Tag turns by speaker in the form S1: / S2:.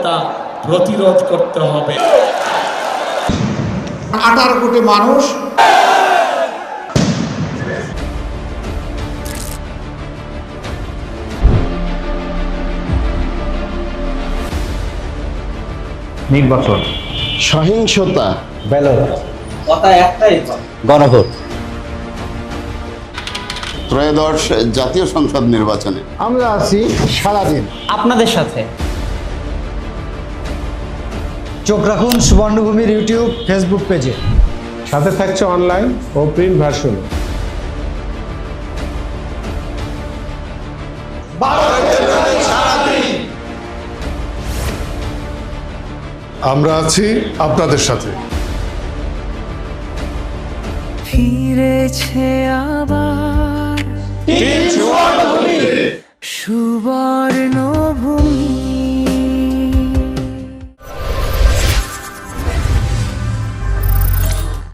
S1: গণহত্যা প্রতিরোধ করতে হবে।
S2: 18 কোটি মানুষ
S3: নির্বাচন,
S4: সহিংসতা,
S3: ব্যালট,
S5: কথা একটাই,
S3: গণভোট।
S4: ত্রয়োদশ জাতীয় সংসদ নির্বাচনে
S2: আমরা আছি সারাদিন
S5: আপনাদের সাথে।
S6: চোখ রাখুন সুবর্ণভূমির ইউটিউব ফেসবুক পেজে।
S7: সাথে থাকছে অনলাইন ও প্রিন্ট ভার্সন।
S8: আমরা আছি আপনাদের সাথে।
S9: ফিরেছে আবার সুবর্ণ